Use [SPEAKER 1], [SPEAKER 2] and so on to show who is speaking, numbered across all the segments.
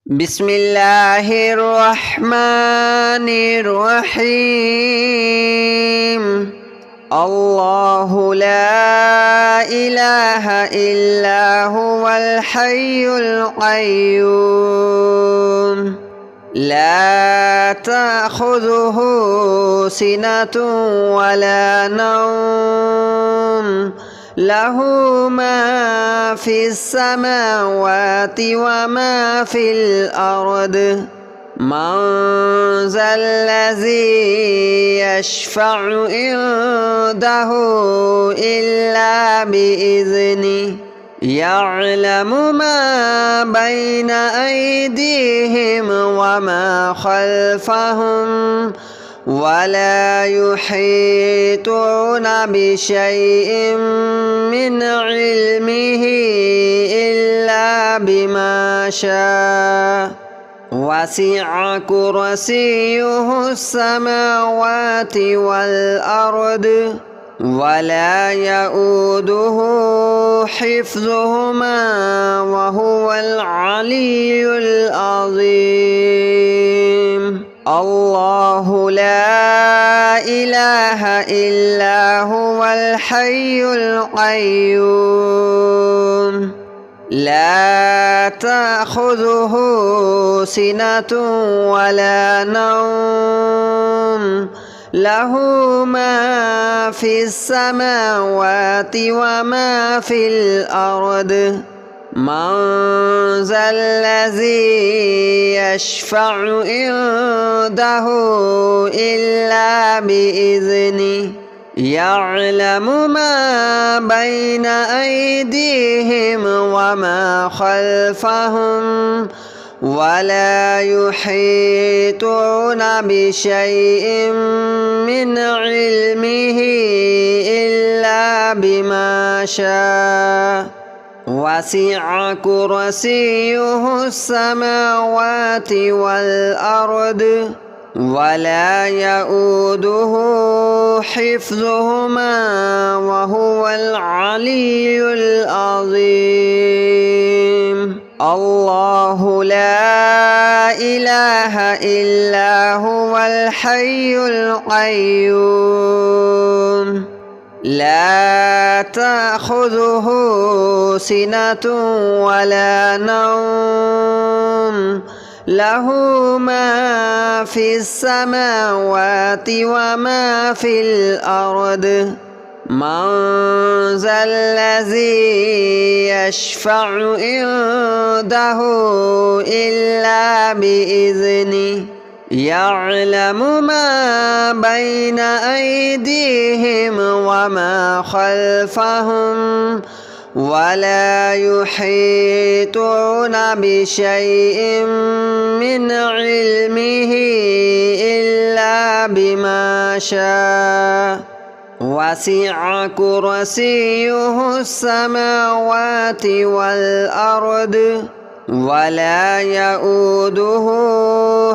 [SPEAKER 1] بسم الله الرحمن الرحيم. الله لا إله إلا هو الحي القيوم لا تأخذه سنة ولا نوم له ما في السماوات وما في الأرض من ذا الذي يشفع عنده إلا بإذنه يعلم ما بين أيديهم وما خلفهم ولا يحيطون بشيء من علمه إلا بما شاء وسع كرسيه السماوات والأرض ولا يؤوده حفظهما وهو العلي العظيم. الله لا إله إلا هو الحي القيوم لا تأخذه سنة ولا نوم له ما في السماوات وما في الأرض من ذا الذي يشفع عنده إلا بإذنه يعلم ما بين أيديهم وما خلفهم ولا يحيطون بشيء من علمه إلا بما شاء وسع كرسيه السماوات والأرض ولا يؤوده حفظهما وهو العلي العظيم. الله لا إله إلا هو الحي القيوم لا تأخذه سنة ولا نوم له ما في السماوات وما في الأرض من ذا الذي يشفع عنده إلا بإذنه يعلم ما بين أيديهم وما خلفهم ولا يحيطون بشيء من علمه إلا بما شاء وسع كرسيه السماوات والأرض ولا يؤوده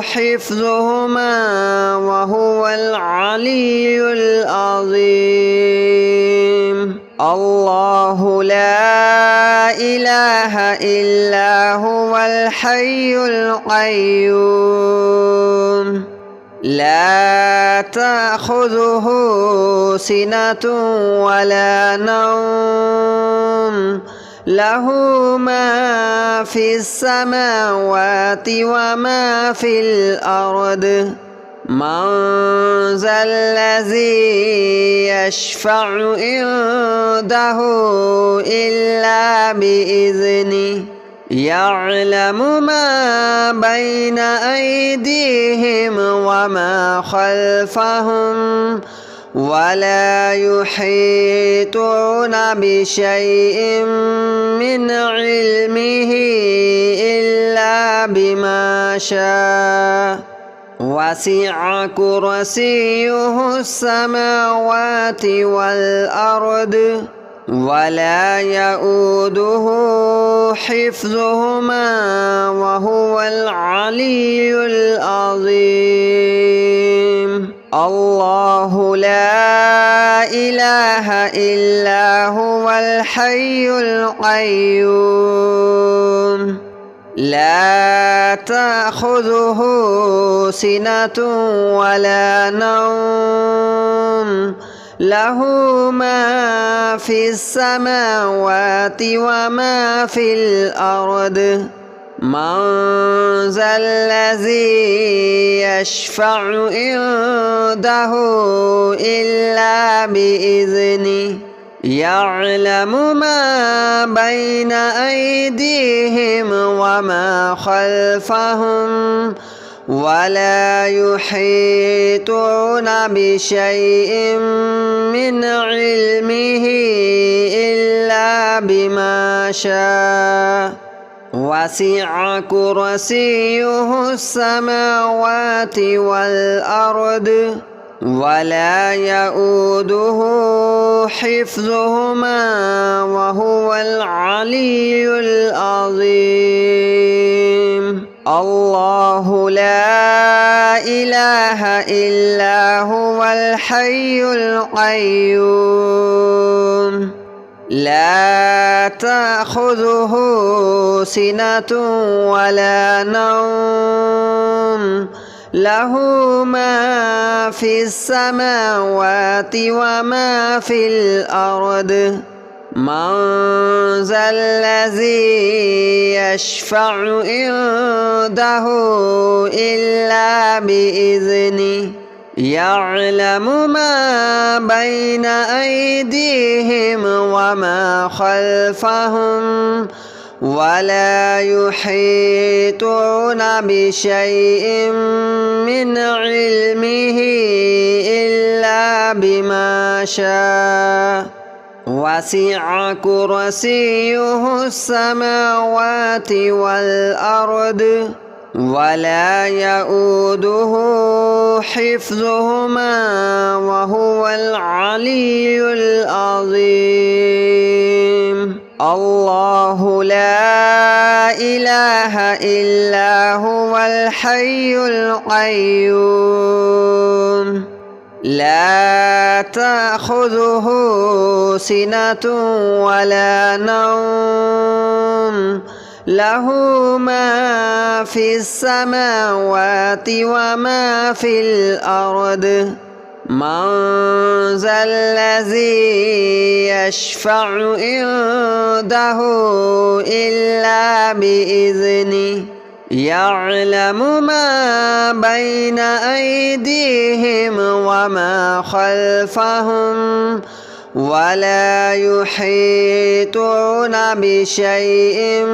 [SPEAKER 1] حفظهما وهو العلي العظيم. الله لا إله إلا هو الحي القيوم لا تأخذه سنة ولا نوم له ما في السماوات وما في الأرض من ذا الذي يشفع عنده إلا بإذنه يعلم ما بين أيديهم وما خلفهم ولا يحيطون بشيء من علمه إلا بما شاء وسع كرسيه السماوات والأرض ولا يؤوده حفظهما وهو العلي العظيم. الله لا إله إلا هو الحي القيوم لا تأخذه سنة ولا نوم له ما في السماوات وما في الأرض من ذا الذي يشفع عنده إلا بإذنه يعلم ما بين أيديهم وما خلفهم ولا يحيطون بشيء من علمه إلا بما شاء وسع كرسيه السماوات والأرض ولا يؤوده حفظهما وهو العلي العظيم الله لا إله إلا هو الحي القيوم لا تأخذه سنة ولا نوم له ما في السماوات وما في الأرض من ذا الذي يشفع عنده إلا بإذنه يعلم ما بين أيديهم وما خلفهم ولا يحيطون بشيء من علمه إلا بما شاء وسع كرسيه السماوات والأرض ولا يؤوده حفظهما وهو العلي العظيم الله لا إله إلا هو الحي القيوم لا تأخذه سنة ولا نوم له ما في السماوات وما في الأرض من ذا الذي يشفع عنده إلا بإذنه يعلم ما بين أيديهم وما خلفهم ولا يحيطون بشيء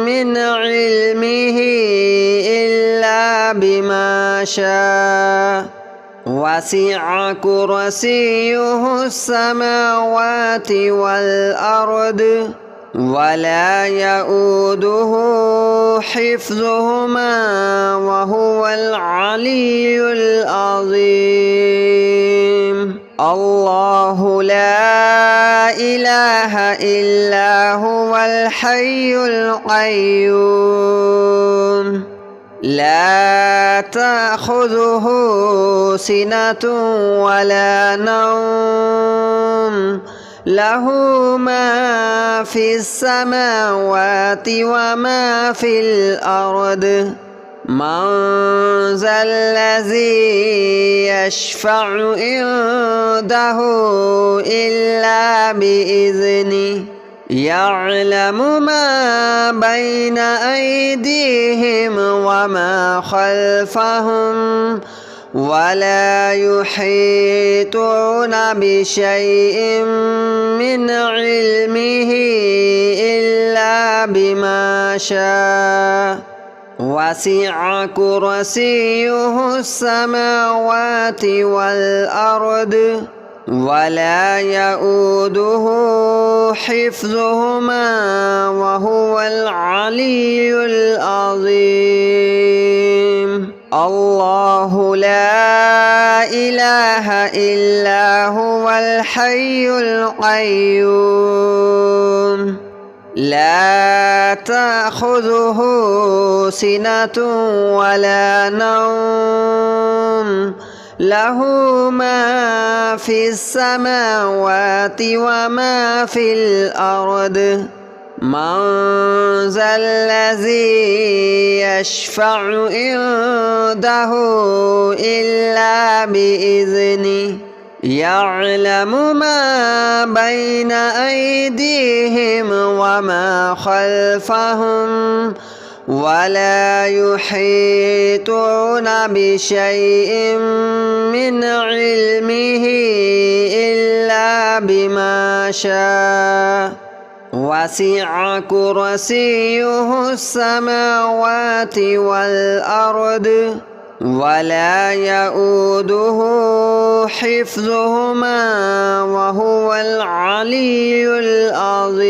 [SPEAKER 1] من علمه إلا بما شاء وسع كرسيه السماوات والأرض ولا يؤوده حفظهما وهو العلي العظيم الله لا إله إلا هو الحي القيوم لا تأخذه سنة ولا نوم له ما في السماوات وما في الأرض من ذا الذي يشفع عنده إلا بإذنه يعلم ما بين أيديهم وما خلفهم ولا يحيطون بشيء من علمه إلا بما شاء وسع كرسيه السماوات والأرض ولا يؤوده حفظهما وهو العلي العظيم الله لا إله إلا هو الحي القيوم لا تأخذه سنة ولا نوم له ما في السماوات وما في الأرض من ذا الذي يشفع عنده إلا بإذنه يعلم ما بين أيديهم وما خلفهم ولا يحيطون بشيء من علمه إلا بما شاء وسع كرسيه السماوات والأرض ولا يؤوده حفظهما وهو العلي العظيم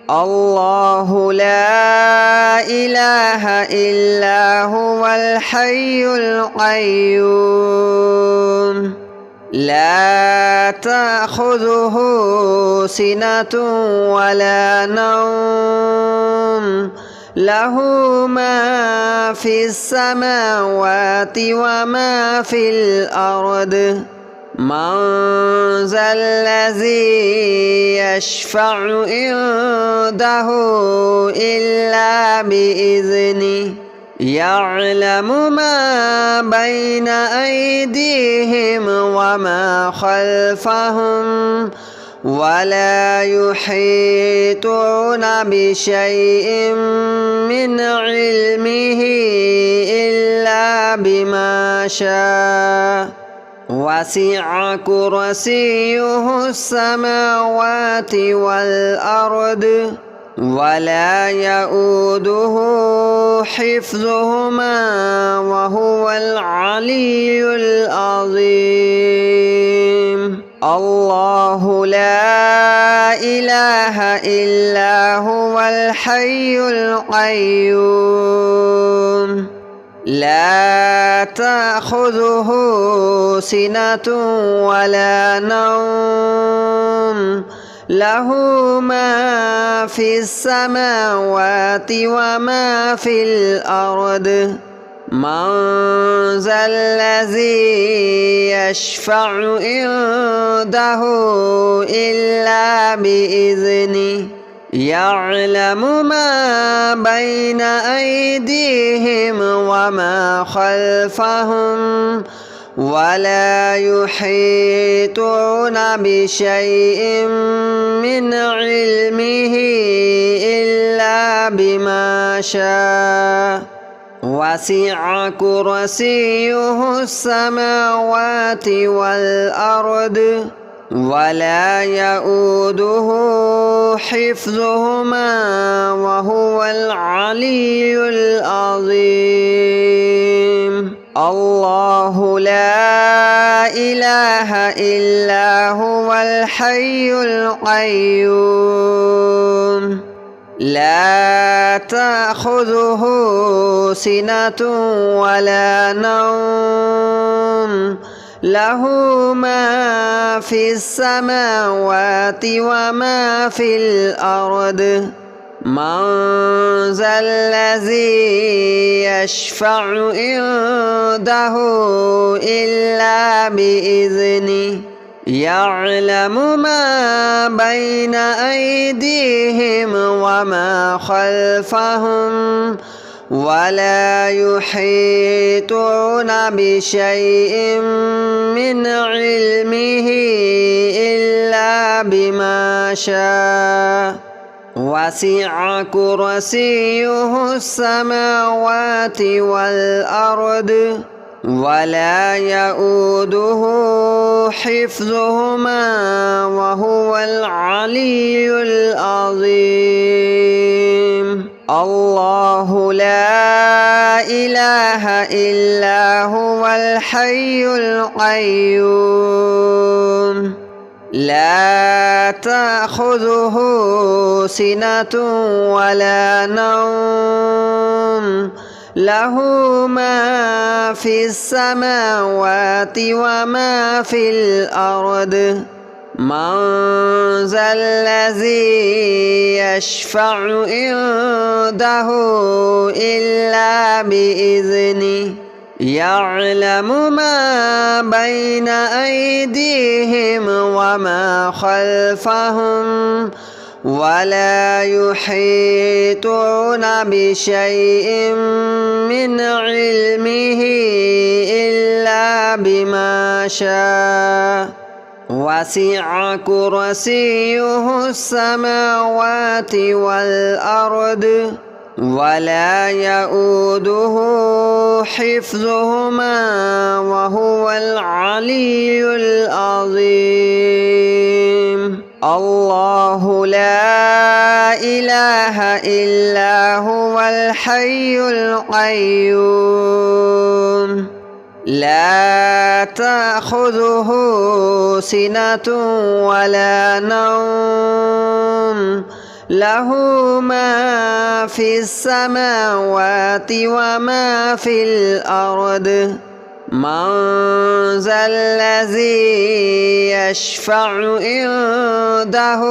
[SPEAKER 1] الله لا إله إلا هو الحي القيوم لا تأخذه سنة ولا نوم له ما في السماوات وما في الأرض من ذا الذي يشفع عنده إلا بإذنه يعلم ما بين أيديهم وما خلفهم ولا يحيطون بشيء من علمه إلا بما شاء وسع كرسيه السماوات والأرض ولا يؤوده حفظهما وهو العلي العظيم الله لا إله إلا هو الحي القيوم لا تأخذه سنة ولا نوم له ما في السماوات وما في الأرض من ذا الذي يشفع عنده إلا بإذنه يعلم ما بين أيديهم وما خلفهم ولا يحيطون بشيء من علمه إلا بما شاء وسع كرسيه السماوات والأرض ولا يؤوده حفظهما وهو العلي العظيم الله لا إله إلا هو الحي القيوم لا تأخذه سنة ولا نوم له ما في السماوات وما في الأرض من ذا الذي يشفع عنده إلا بإذنه يعلم ما بين أيديهم وما خلفهم ولا يحيطون بشيء من علمه إلا بما شاء وسع كرسيه السماوات والأرض ولا يؤوده حفظهما وهو العلي العظيم الله لا إله إلا هو الحي القيوم لا تأخذه سنة ولا نوم له ما في السماوات وما في الأرض من ذا الذي يشفع عنده إلا بإذنه يعلم ما بين أيديهم وما خلفهم ولا يحيطون بشيء من علمه إلا بما شاء وسع كرسيه السماوات والأرض ولا يؤوده حفظهما وهو العلي العظيم الله لا إله إلا هو الحي القيوم لا تأخذه سنة ولا نوم له ما في السماوات وما في الأرض من ذا الذي يشفع عنده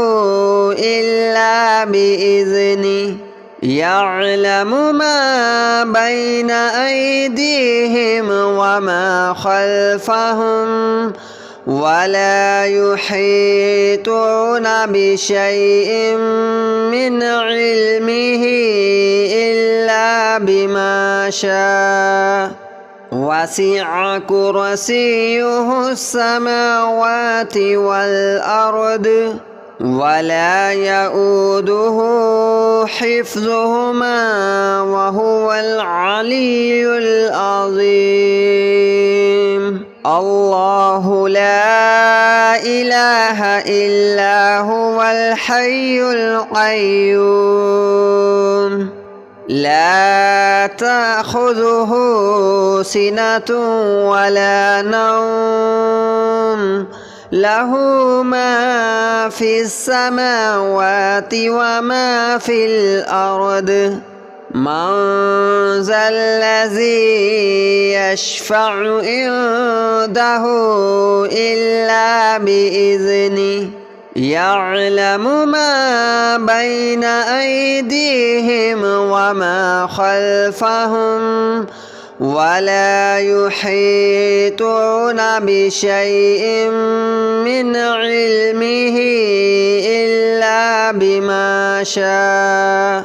[SPEAKER 1] إلا بإذنه يعلم ما بين أيديهم وما خلفهم ولا يحيطون بشيء من علمه إلا بما شاء وسع كرسيه السماوات والأرض ولا يؤوده حفظهما وهو العلي العظيم الله لا إله إلا هو الحي القيوم لا تأخذه سنة ولا نوم له ما في السماوات وما في الأرض من ذا الذي يشفع عنده إلا بإذنه يعلم ما بين أيديهم وما خلفهم ولا يحيطون بشيء من علمه إلا بما شاء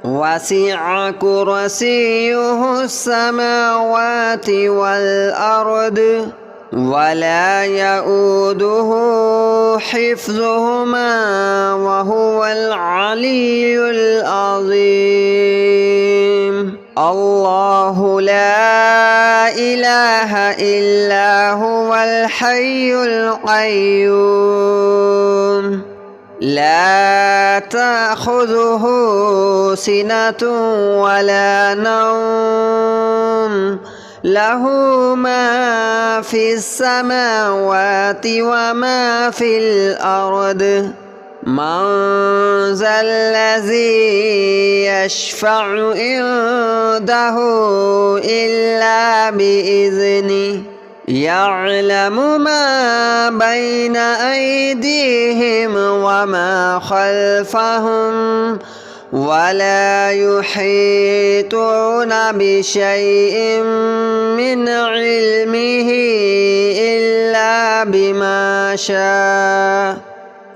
[SPEAKER 1] وسع كرسيه السماوات والأرض ولا يؤوده حفظهما وهو العلي العظيم الله لا إله إلا هو الحي القيوم لا تأخذه سنة ولا نوم له ما في السماوات وما في الأرض من ذا الذي يشفع عنده إلا بإذنه يعلم ما بين أيديهم وما خلفهم ولا يحيطون بشيء من علمه إلا بما شاء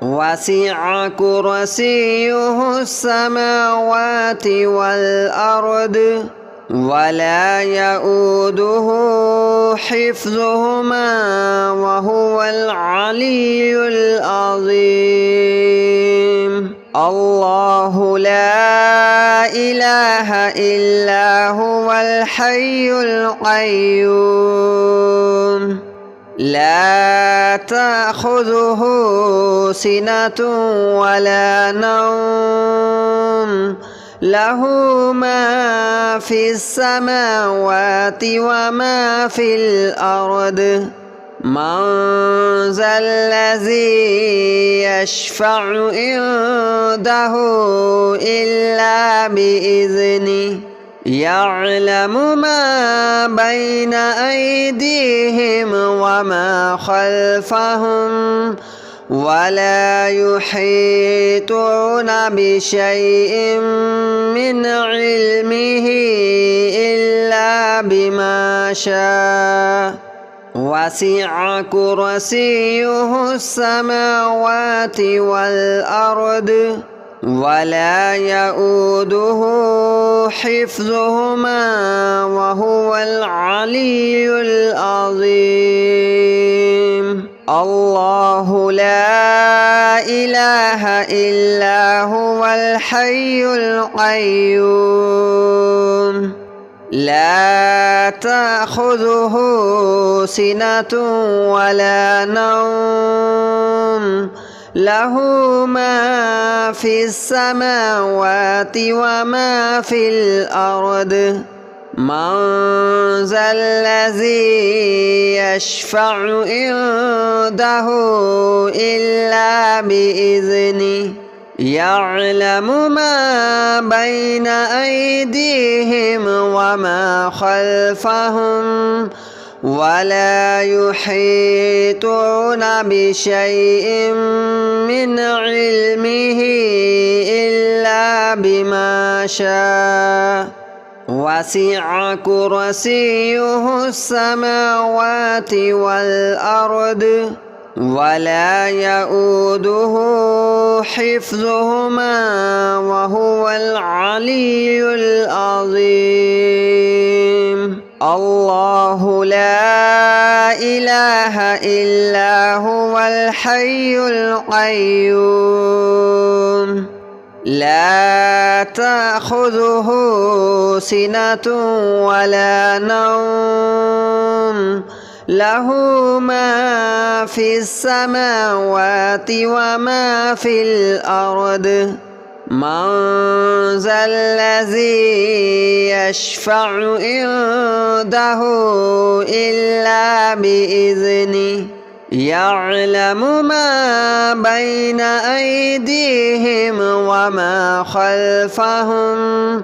[SPEAKER 1] وسع كرسيه السماوات والأرض ولا يؤوده حفظهما وهو العلي العظيم الله لا إله إلا هو الحي القيوم لا تأخذه سنة ولا نوم له ما في السماوات وما في الأرض من ذا الذي يشفع عنده إلا بإذنه يعلم ما بين أيديهم وما خلفهم ولا يحيطون بشيء من علمه إلا بما شاء وسع كرسيه السماوات والأرض ولا يؤوده حفظهما وهو العلي العظيم الله لا إله إلا هو الحي القيوم لا تأخذه سنة ولا نوم له ما في السماوات وما في الأرض من ذا الذي يشفع عنده إلا بإذنه يعلم ما بين أيديهم وما خلفهم ولا يحيطون بشيء من علمه إلا بما شاء وسع كرسيه السماوات والأرض ولا يؤوده حفظهما وهو العلي العظيم الله لا إله إلا هو الحي القيوم لا تأخذه سنة ولا نوم له ما في السماوات وما في الأرض من ذا الذي يشفع عنده إلا بإذنه يعلم ما بين أيديهم وما خلفهم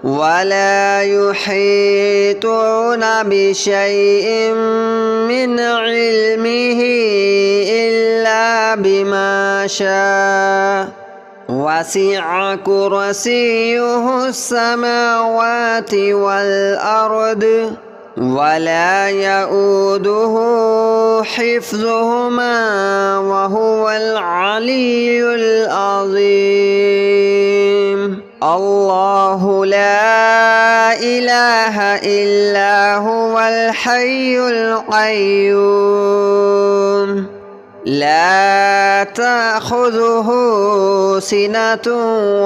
[SPEAKER 1] ولا يحيطون بشيء من علمه إلا بما شاء وسع كرسيه السماوات والأرض ولا يؤوده حفظهما وهو العلي العظيم الله لا إله إلا هو الحي القيوم لا تأخذه سنة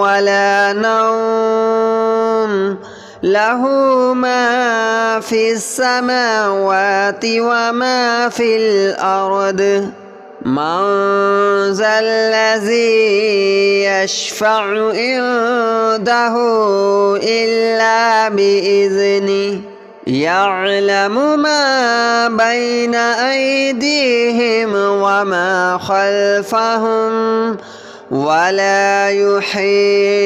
[SPEAKER 1] ولا نوم له ما في السماوات وما في الأرض من ذا الذي يشفع عنده إلا بإذنه يعلم ما بين أيديهم وما خلفهم ولا يحيطون